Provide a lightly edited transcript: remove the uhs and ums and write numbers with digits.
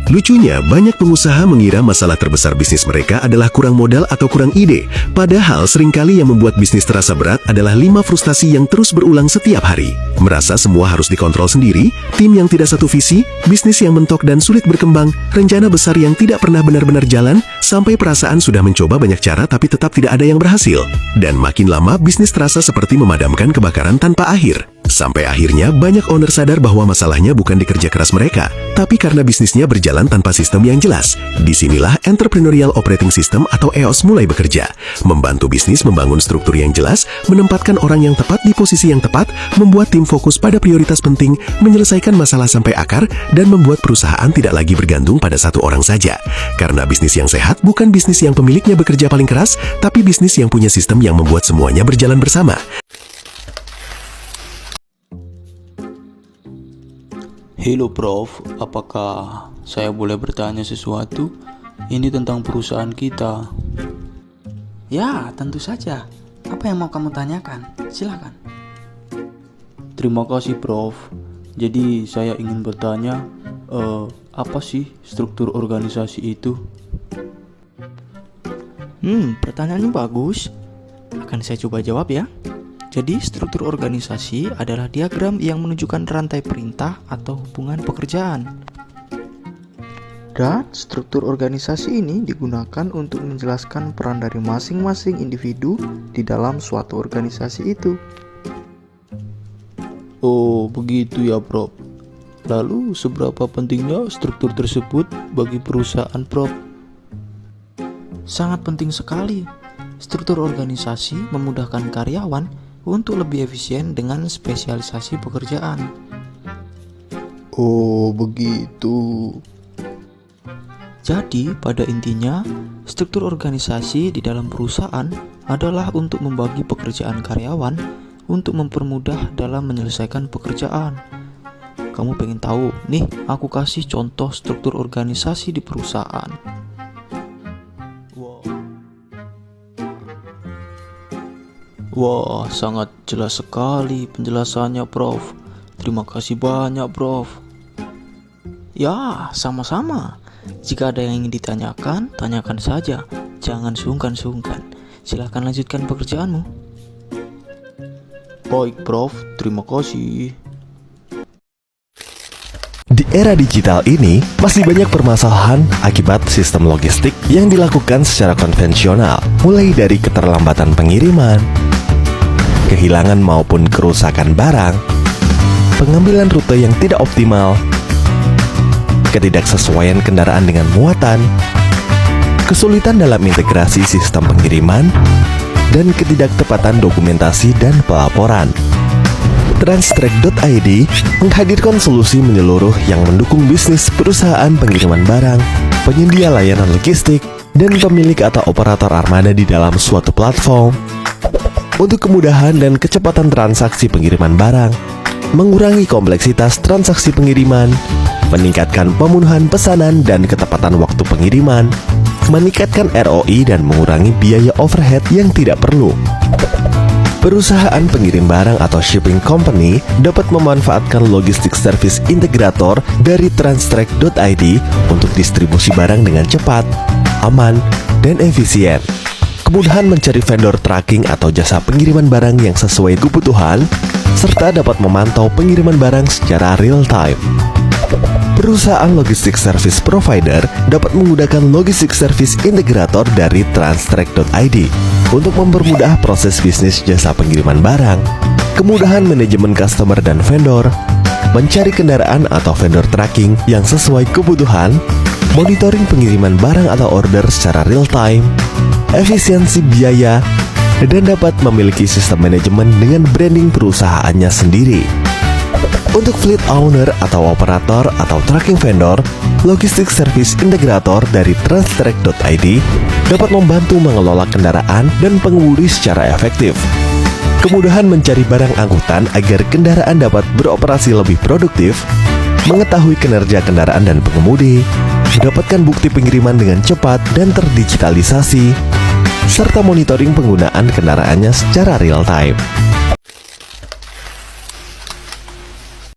Lucunya, banyak pengusaha mengira masalah terbesar bisnis mereka adalah kurang modal atau kurang ide. Padahal seringkali yang membuat bisnis terasa berat adalah 5 frustasi yang terus berulang setiap hari. Merasa semua harus dikontrol sendiri, tim yang tidak satu visi, bisnis yang mentok dan sulit berkembang, rencana besar yang tidak pernah benar-benar jalan, sampai perasaan sudah mencoba banyak cara tapi tetap tidak ada yang berhasil. Dan makin lama bisnis terasa seperti memadamkan kebakaran tanpa akhir. Sampai akhirnya banyak owner sadar bahwa masalahnya bukan di kerja keras mereka, tapi karena bisnisnya berjalan tanpa sistem yang jelas. Disinilah Entrepreneurial Operating System atau EOS mulai bekerja. Membantu bisnis membangun struktur yang jelas, menempatkan orang yang tepat di posisi yang tepat, membuat tim fokus pada prioritas penting, menyelesaikan masalah sampai akar, dan membuat perusahaan tidak lagi bergantung pada satu orang saja. Karena bisnis yang sehat bukan bisnis yang pemiliknya bekerja paling keras, tapi bisnis yang punya sistem yang membuat semuanya berjalan bersama. Halo Prof, apakah saya boleh bertanya sesuatu? Ini tentang perusahaan kita. Ya, tentu saja. Apa yang mau kamu tanyakan? Silakan. Terima kasih Prof. Jadi saya ingin bertanya, apa sih struktur organisasi itu? Pertanyaannya bagus. Akan saya coba jawab ya. Jadi, struktur organisasi adalah diagram yang menunjukkan rantai perintah atau hubungan pekerjaan. Dan struktur organisasi ini digunakan untuk menjelaskan peran dari masing-masing individu di dalam suatu organisasi itu. Oh, begitu ya Prof. Lalu, seberapa pentingnya struktur tersebut bagi perusahaan Prof? Sangat penting sekali. Struktur organisasi memudahkan karyawan untuk lebih efisien dengan spesialisasi pekerjaan. Oh, begitu. Jadi, pada intinya, struktur organisasi di dalam perusahaan adalah untuk membagi pekerjaan karyawan untuk mempermudah dalam menyelesaikan pekerjaan. Kamu pengen tahu? Nih, aku kasih contoh struktur organisasi di perusahaan. Wah, sangat jelas sekali penjelasannya Prof. Terima kasih banyak Prof. Ya, sama-sama. Jika ada yang ingin ditanyakan, tanyakan saja. Jangan sungkan-sungkan. Silahkan lanjutkan pekerjaanmu. Baik Prof, terima kasih. Di era digital ini, masih banyak permasalahan akibat sistem logistik yang dilakukan secara konvensional, mulai dari keterlambatan pengiriman, kehilangan maupun kerusakan barang, pengambilan rute yang tidak optimal, ketidaksesuaian kendaraan dengan muatan, kesulitan dalam integrasi sistem pengiriman, dan ketidaktepatan dokumentasi dan pelaporan. Transtrack.id menghadirkan solusi menyeluruh yang mendukung bisnis perusahaan pengiriman barang, penyedia layanan logistik, dan pemilik atau operator armada di dalam suatu platform untuk kemudahan dan kecepatan transaksi pengiriman barang, mengurangi kompleksitas transaksi pengiriman, meningkatkan pemenuhan pesanan dan ketepatan waktu pengiriman, meningkatkan ROI dan mengurangi biaya overhead yang tidak perlu. Perusahaan pengirim barang atau shipping company dapat memanfaatkan logistik service integrator dari Transtrack.id untuk distribusi barang dengan cepat, aman, dan efisien. Kemudahan mencari vendor tracking atau jasa pengiriman barang yang sesuai kebutuhan, serta dapat memantau pengiriman barang secara real time. Perusahaan logistik service provider dapat menggunakan logistik service integrator dari Transtrack.id untuk mempermudah proses bisnis jasa pengiriman barang, kemudahan manajemen customer dan vendor, mencari kendaraan atau vendor tracking yang sesuai kebutuhan, monitoring pengiriman barang atau order secara real time, efisiensi biaya, dan dapat memiliki sistem manajemen dengan branding perusahaannya sendiri. Untuk fleet owner atau operator atau tracking vendor, logistik service integrator dari Transtrack.id dapat membantu mengelola kendaraan dan pengemudi secara efektif. Kemudahan mencari barang angkutan agar kendaraan dapat beroperasi lebih produktif, mengetahui kinerja kendaraan dan pengemudi, mendapatkan bukti pengiriman dengan cepat dan terdigitalisasi, serta monitoring penggunaan kendaraannya secara real time.